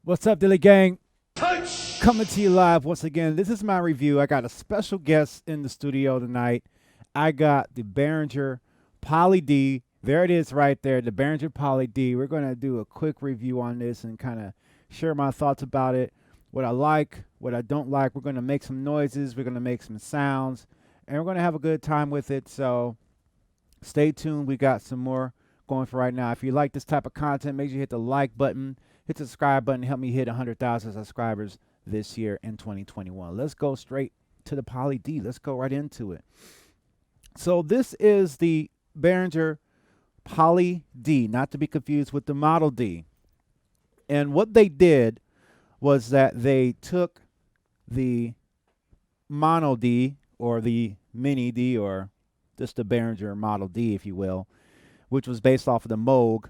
What's up, Dillio gang? Coming to you live once again. This is my review. I got a special guest in the studio tonight. I got the Behringer Pody D. There it is right there, the Behringer Pody D. We're going to do a quick review on this and kind of share my thoughts about it, what I like, what I don't like. We're going to make some noises. We're going to make some sounds, and we're going to have a good time with it. So stay tuned. We got some more going for right now. If you like this type of content, make sure you hit the like button. Hit the subscribe button. Help me hit 100,000 subscribers this year in 2021. Let's go straight to the Pody D. Let's go right into it. So this is the Behringer Pody D, not to be confused with the Model D. And what they did was that they took the Mono D, or the Mini D, or just the Behringer Model D, if you will, which was based off of the Moog,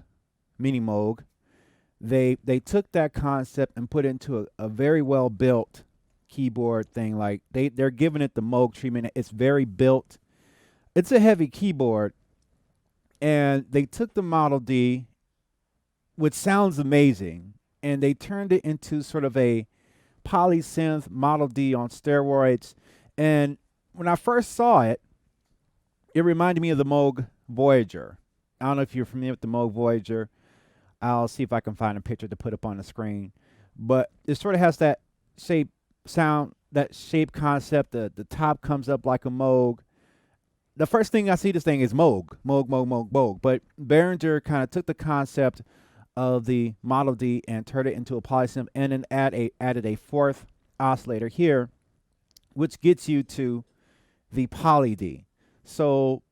Mini Moog. They took that concept and put it into a very well built keyboard thing. Like they're giving it the Moog treatment. It's very built. It's a heavy keyboard, and they took the Model D, which sounds amazing, and they turned it into sort of a polysynth Model D on steroids. And when I first saw it, it reminded me of the Moog Voyager. I don't know if you're familiar with the Moog Voyager. I'll see if I can find a picture to put up on the screen. But it sort of has that shape sound, that shape concept. The top comes up like a Moog. The first thing I see this thing is Moog. Moog, Moog, Moog, Moog. But Behringer kind of took the concept of the Model D and turned it into a polysynth, and then added a fourth oscillator here, which gets you to the Pody D. So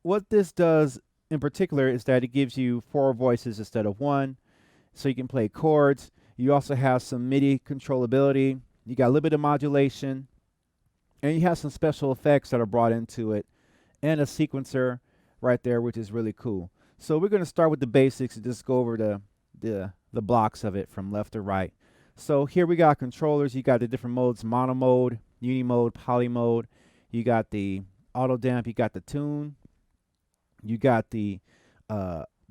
what this does in particular is that it gives you 4 voices instead of 1, so you can play chords. You also have some MIDI controllability. You got a little bit of modulation, and you have some special effects that are brought into it, and a sequencer right there, which is really cool. So we're going to start with the basics and just go over the blocks of it from left to right. So here we got controllers. You got the different modes: mono mode, uni mode, poly mode. You got the auto damp. You got the tune. You got the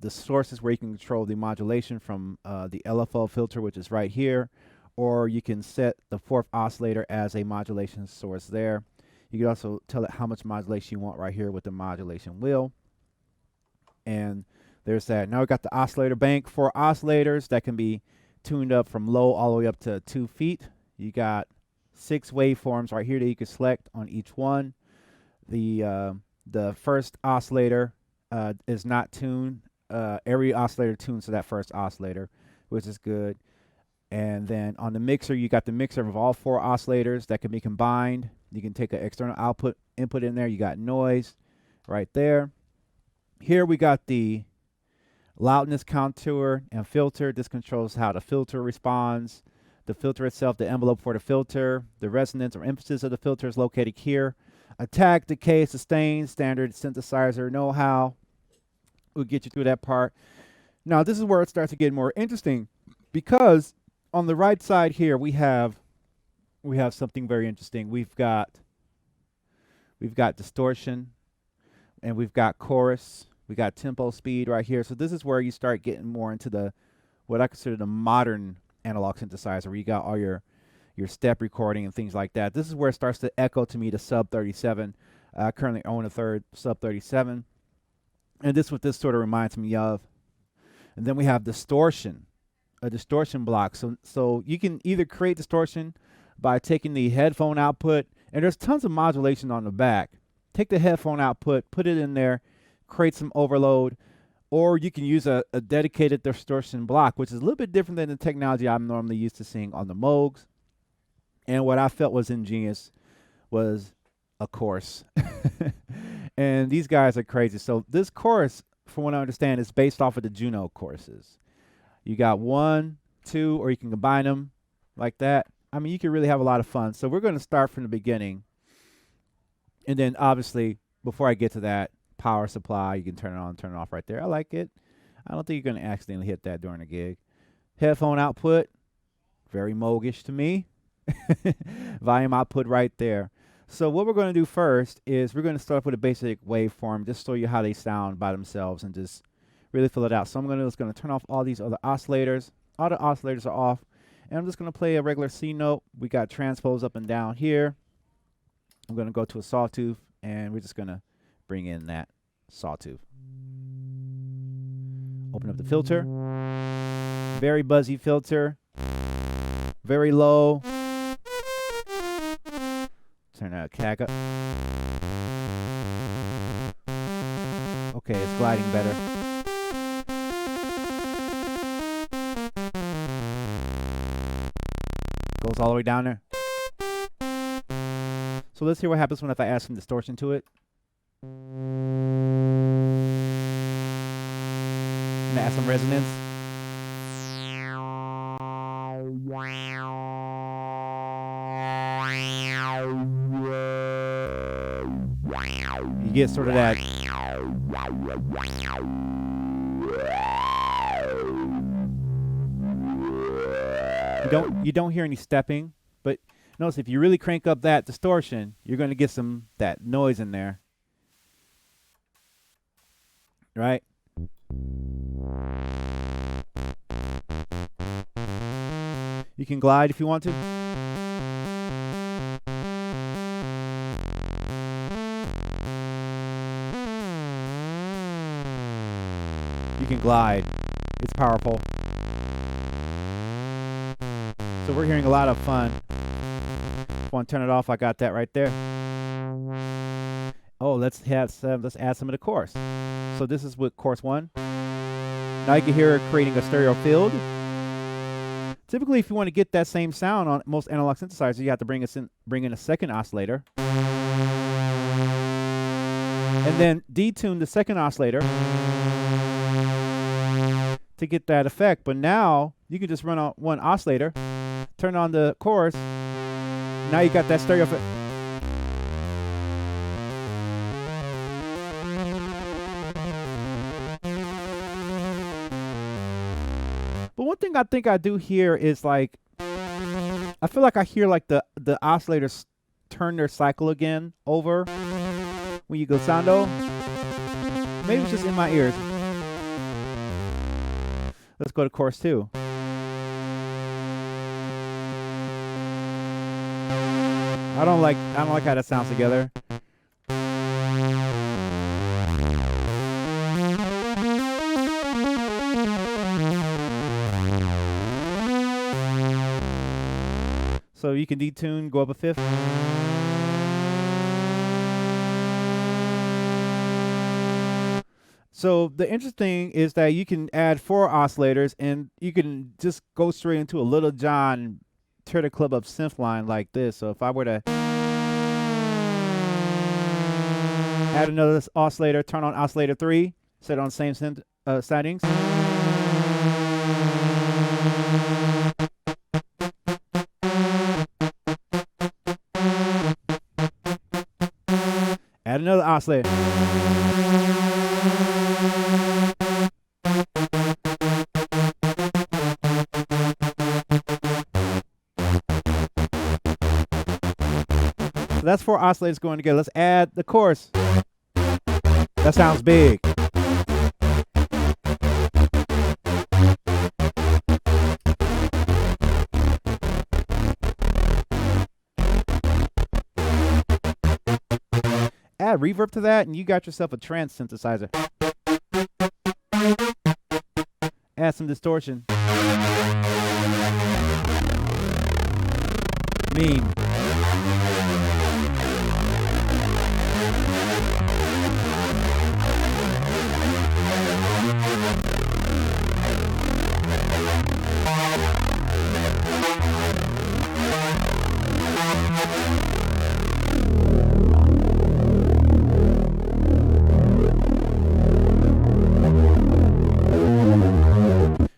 sources where you can control the modulation from the LFO filter, which is right here, or you can set the 4th oscillator as a modulation source there. You can also tell it how much modulation you want right here with the modulation wheel. And there's that. Now we got the oscillator bank, 4 oscillators that can be tuned up from low all the way up to 2 feet. You got 6 waveforms right here that you can select on each one. The first oscillator is not tuned. Every oscillator tunes to that first oscillator, which is good. And then on the mixer, you got the mixer of all 4 oscillators that can be combined. You can take an external input in there. You got noise right there. Here we got the loudness contour and filter. This controls how the filter responds. The filter itself, the envelope for the filter, the resonance or emphasis of the filter is located here. Attack, decay, sustain, standard synthesizer know-how. We'll get you through that part. Now, this is where it starts to get more interesting, because on the right side here we have something very interesting. We've got distortion, and we've got chorus. We got tempo, speed right here. So this is where you start getting more into what I consider the modern analog synthesizer, where you got all your step recording and things like that. This is where it starts to echo to me the sub 37. I currently own a third sub 37. And this is what this sort of reminds me of. And then we have distortion, a distortion block. So you can either create distortion by taking the headphone output, and there's tons of modulation on the back. Take the headphone output, put it in there, create some overload, or you can use a dedicated distortion block, which is a little bit different than the technology I'm normally used to seeing on the Moogs. And what I felt was ingenious was a chorus. And these guys are crazy. So this chorus, from what I understand, is based off of the Juno choruses. You got 1, 2, or you can combine them like that. I mean, you can really have a lot of fun. So we're going to start from the beginning. And then, obviously, before I get to that, power supply, you can turn it on and turn it off right there. I like it. I don't think you're going to accidentally hit that during a gig. Headphone output, very Moogish to me. Volume output right there. So what we're going to do first is we're going to start with a basic waveform, just show you how they sound by themselves and just really fill it out. So I'm going to turn off all these other oscillators. All the oscillators are off. And I'm just going to play a regular C note. We got transpose up and down here. I'm going to go to a sawtooth, and we're just going to bring in that sawtooth. Open up the filter. Very buzzy filter. Very low. Turn that CAG up. Okay, it's gliding better. Goes all the way down there. So let's hear what happens if I add some distortion to it. And add some resonance. You get sort of that. You don't hear any stepping, but notice if you really crank up that distortion, you're going to get some that noise in there. Right? You can glide if you want to. You can glide. It's powerful. So we're hearing a lot of fun. Want to turn it off? I got that right there. Oh, let's add some of the chorus. So this is with chorus 1. Now you can hear it creating a stereo field. Typically, if you want to get that same sound on most analog synthesizers, you have to bring in a second oscillator, and then detune the second oscillator to get that effect. But now you can just run on one oscillator, turn on the chorus. Now you got that stereo effect. But one thing I think I do hear is like, I feel like I hear like the oscillators turn their cycle again over when you go soundo. Maybe it's just in my ears. Let's go to chorus 2. I don't like how that sounds together. So you can detune, go up a fifth. So the interesting is that you can add 4 oscillators, and you can just go straight into a Little John tear the club up synth line like this. So if I were to add another oscillator, turn on oscillator 3, set it on the same synth settings. Add another oscillator. So that's 4 oscillators going together. Let's add the chorus. That sounds big. Add reverb to that, and you got yourself a trance synthesizer. Add some distortion. Mean.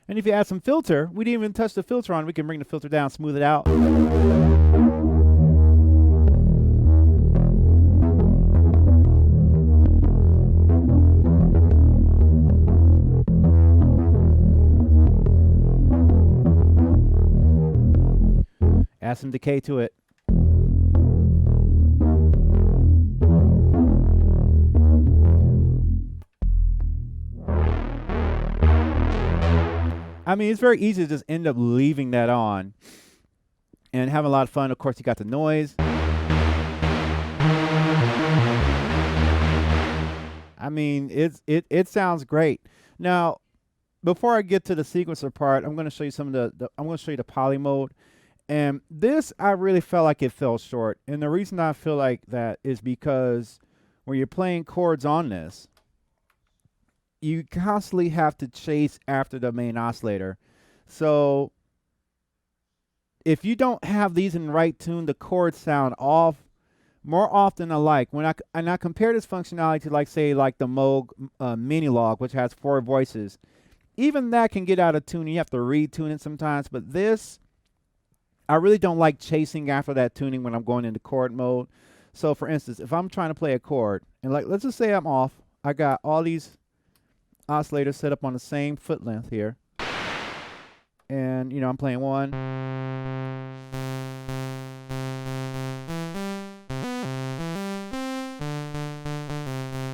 And if you add some filter, we didn't even touch the filter on. We can bring the filter down, smooth it out. Add some decay to it. I mean, it's very easy to just end up leaving that on and having a lot of fun. Of course, you got the noise. I mean, it sounds great. Now, before I get to the sequencer part, I'm going to show you some of I'm going to show you the poly mode. And this, I really felt like it fell short. And the reason I feel like that is because when you're playing chords on this, you constantly have to chase after the main oscillator. So if you don't have these in the right tune, the chords sound off more often than like. When I compare this functionality to, like, say, like the Moog mini log, which has 4 voices, even that can get out of tune. You have to retune it sometimes. But this, I really don't like chasing after that tuning when I'm going into chord mode. So for instance, if I'm trying to play a chord, and like, let's just say I'm off, I got all these oscillators set up on the same foot length here. And, you know, I'm playing one.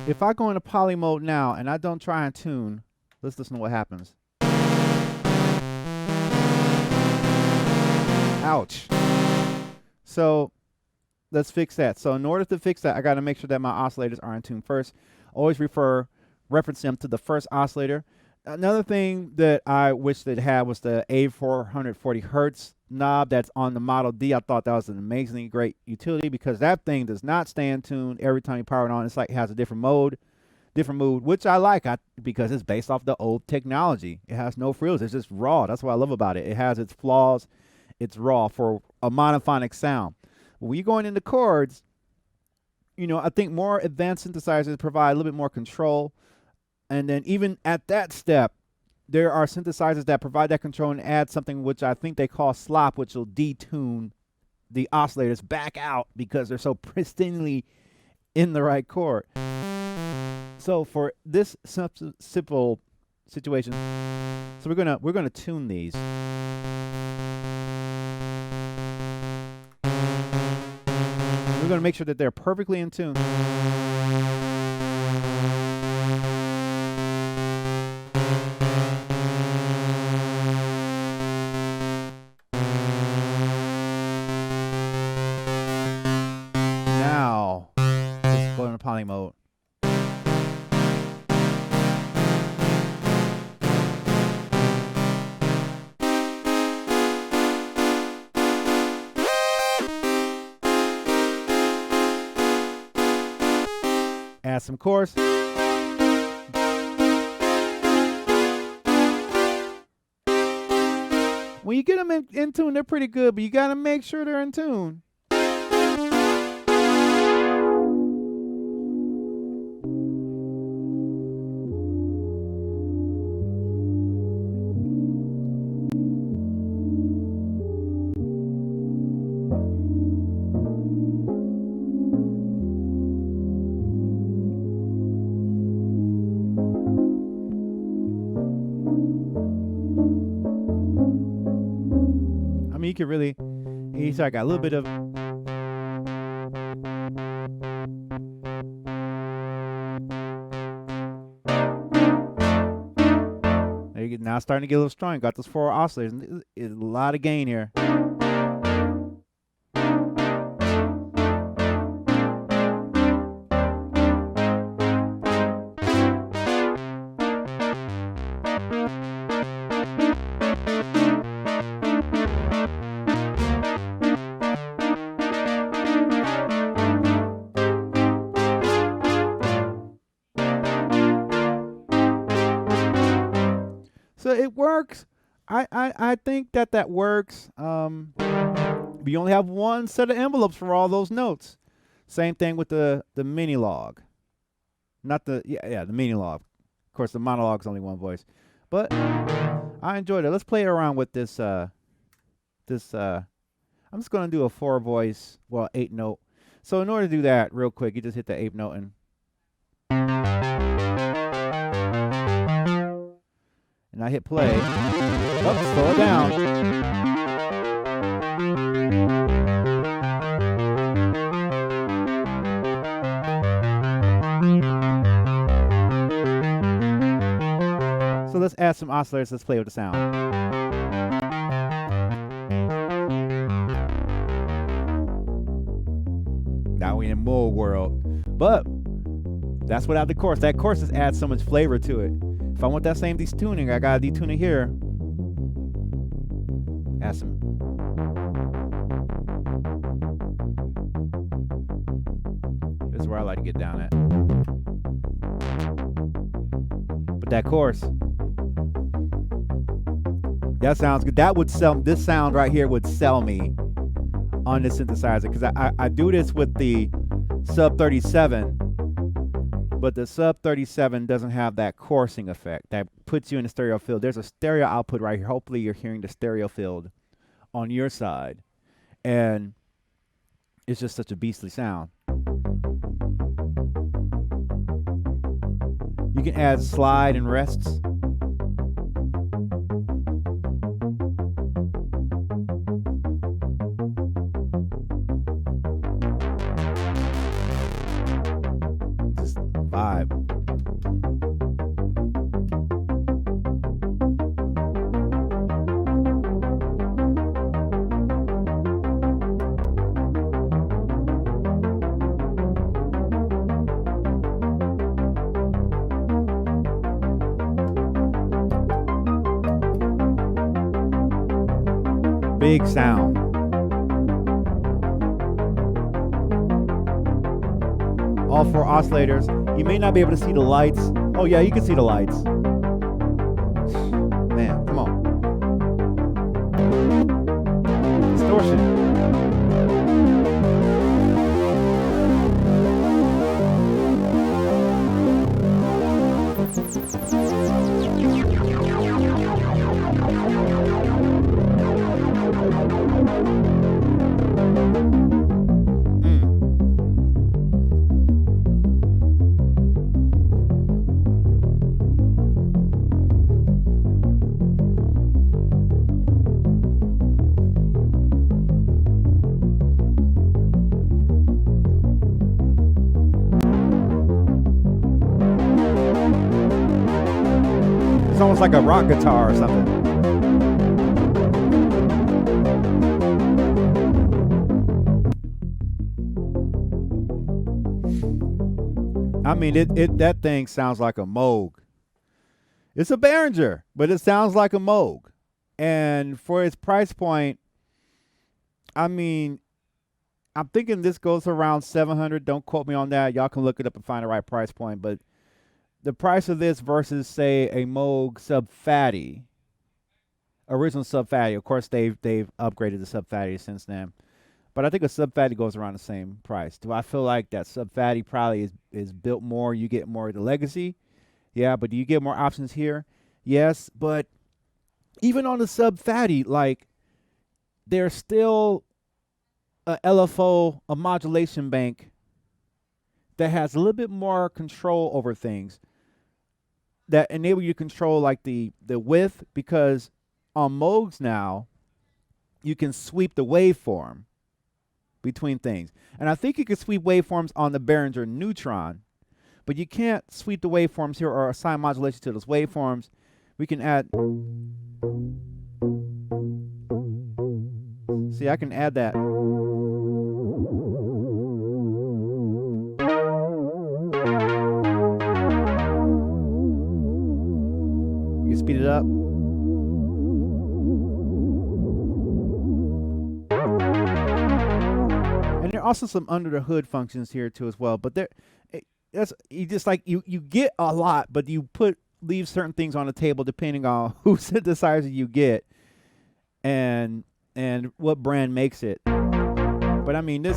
If I go into poly mode now and I don't try and tune, let's listen to what happens. Ouch. So let's fix that. So in order to fix that, I got to make sure that my oscillators are in tune first. Always reference them to the first oscillator. Another thing that I wish that it had was the A440 Hertz knob that's on the Model D. I thought that was an amazingly great utility because that thing does not stay in tune every time you power it on. It's like it has a different mood, which I like because it's based off the old technology. It has no frills. It's just raw. That's what I love about it. It has its flaws. It's raw for a monophonic sound. When you're going into chords, you know, I think more advanced synthesizers provide a little bit more control. And then even at that step, there are synthesizers that provide that control and add something which I think they call slop, which will detune the oscillators back out because they're so pristinely in the right chord. So for this simple situation, so we're gonna tune these. We're gonna make sure that they're perfectly in tune. Now, let's go into poly mode. Add some chorus. When you get them in tune, they're pretty good, but you got to make sure they're in tune. You can really, you see I got a little bit of, now it's starting to get a little strong. Got those 4 oscillators. It's a lot of gain here. So it works. I think that works. We only have one set of envelopes for all those notes. Same thing with the mini log. Not the the mini log. Of course, the monologue is only one voice. But I enjoyed it. Let's play around with this. I'm just gonna do a 4-voice, 8-note. So in order to do that, real quick, you just hit the 8th note and I hit play. Oh, slow it down. So let's add some oscillators. Let's play with the sound. Now we in Moog world. But that's without the chorus. That chorus just adds so much flavor to it. If I want that same detuning, I got a detuner here. Add some. This is where I like to get down at. But that chorus. That sounds good. That would sell. This sound right here would sell me on this synthesizer, because I do this with the Sub 37, but the Sub 37 doesn't have that chorusing effect that puts you in the stereo field. There's a stereo output right here. Hopefully you're hearing the stereo field on your side, and it's just such a beastly sound. You can add slide and rests. Vibe. Big sound. All 4 oscillators. You may not be able to see the lights. Oh yeah, you can see the lights. Man, come on. Distortion. Almost like a rock guitar or something. I mean, that thing sounds like a Moog. It's a Behringer, but it sounds like a Moog. And for its price point, I mean, I'm thinking this goes around $700. Don't quote me on that. Y'all can look it up and find the right price point, but the price of this versus, say, a Moog Sub Fatty, original Sub Fatty. Of course, they've upgraded the Sub Fatty since then, but I think a Sub Fatty goes around the same price. Do I feel like that Sub Fatty probably is built more? You get more of the legacy, yeah. But do you get more options here? Yes, but even on the Sub Fatty, like, there's still a LFO, a modulation bank that has a little bit more control over things, that enable you to control like the width, because on Moogs now you can sweep the waveform between things. And I think you can sweep waveforms on the Behringer Neutron, but you can't sweep the waveforms here or assign modulation to those waveforms. We can add, see, I can add that. You speed it up. And there are also some under the hood functions here too as well. But that's you just like you get a lot, but you leave certain things on the table depending on who synthesizer you get and what brand makes it. But I mean, I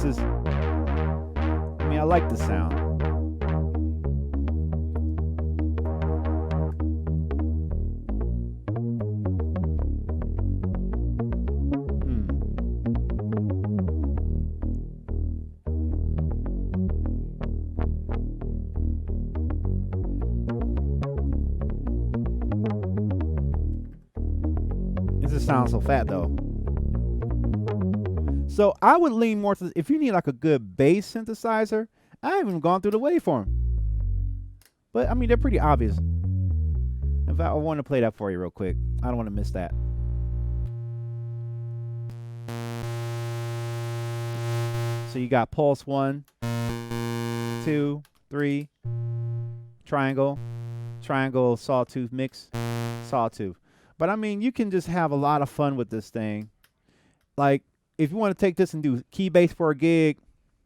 like the sound. Sounds so fat though. So I would lean more to, if you need like a good bass synthesizer, I haven't even gone through the waveform. But I mean, they're pretty obvious. Let In fact, I want to play that for you real quick. I don't want to miss that. So you got pulse 1, 2, 3, triangle, triangle, sawtooth mix, sawtooth. But I mean, you can just have a lot of fun with this thing. Like, if you want to take this and do key bass for a gig,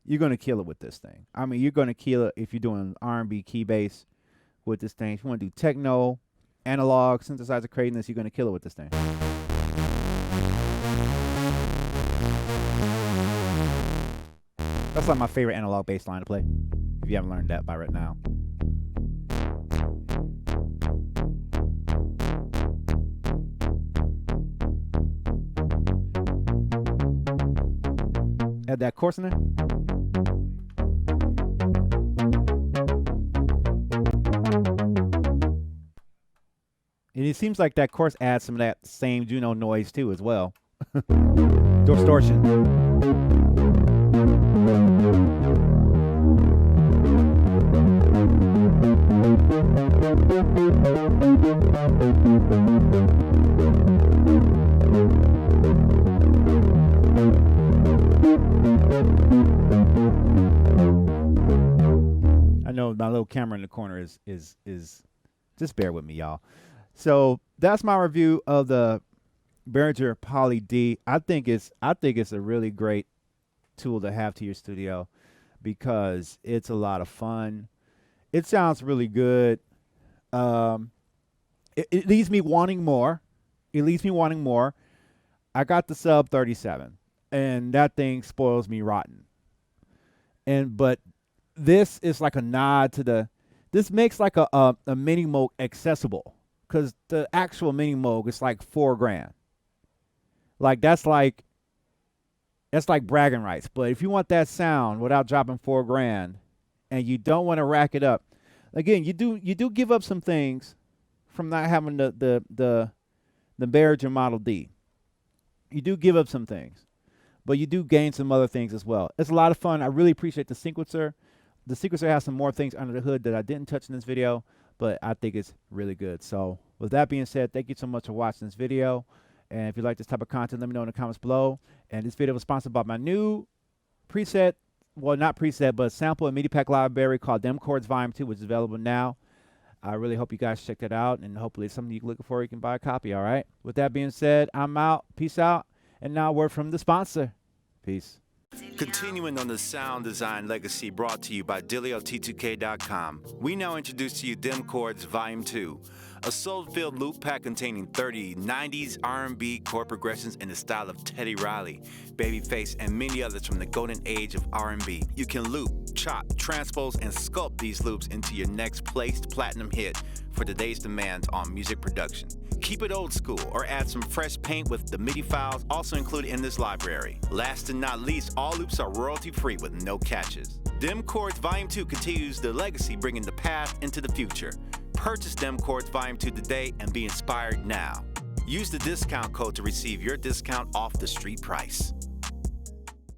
you're going to kill it with this thing. I mean, you're going to kill it if you're doing R&B key bass with this thing. If you want to do techno, analog, synthesizer craziness, you're going to kill it with this thing. That's like my favorite analog bass line to play, if you haven't learned that by right now. Add that chorus in there. And it seems like that chorus adds some of that same Juno noise too as well. Distortion. I know my little camera in the corner is just bear with me, y'all. So that's my review of the Behringer Pody D. I think it's a really great tool to have to your studio because it's a lot of fun. It sounds really good. It leaves me wanting more. It leaves me wanting more. I got the sub 37, and that thing spoils me rotten. But this is like a nod to this makes like a mini Moog accessible, because the actual mini Moog is like $4,000. Like that's like bragging rights. But if you want that sound without dropping $4,000, and you don't want to rack it up, again, you do give up some things from not having the Behringer Model D. You do give up some things, but you do gain some other things as well. It's a lot of fun. I really appreciate the sequencer. The sequencer has some more things under the hood that I didn't touch in this video, but I think it's really good. So with that being said, thank you so much for watching this video. And if you like this type of content, let me know in the comments below. And this video was sponsored by my new preset, well, not preset, but sample and MIDI pack library called Demchords Volume 2, which is available now. I really hope you guys check that out, and hopefully it's something you're looking for. You can buy a copy, all right? With that being said, I'm out. Peace out. And now a word from the sponsor. Peace. Continuing on the sound design legacy brought to you by Dillio.T2K.com, we now introduce to you Demchords Volume 2, a soul-filled loop pack containing 30 90s R&B chord progressions in the style of Teddy Riley, Babyface, and many others from the golden age of R&B. You can loop, chop, transpose, and sculpt these loops into your next placed platinum hit for today's demands on music production. Keep it old school or add some fresh paint with the MIDI files also included in this library. Last and not least, all loops are royalty-free with no catches. Demchords Volume 2 continues the legacy, bringing the past into the future. Purchase Demchords Volume 2 today and be inspired now. Use the discount code to receive your discount off the street price.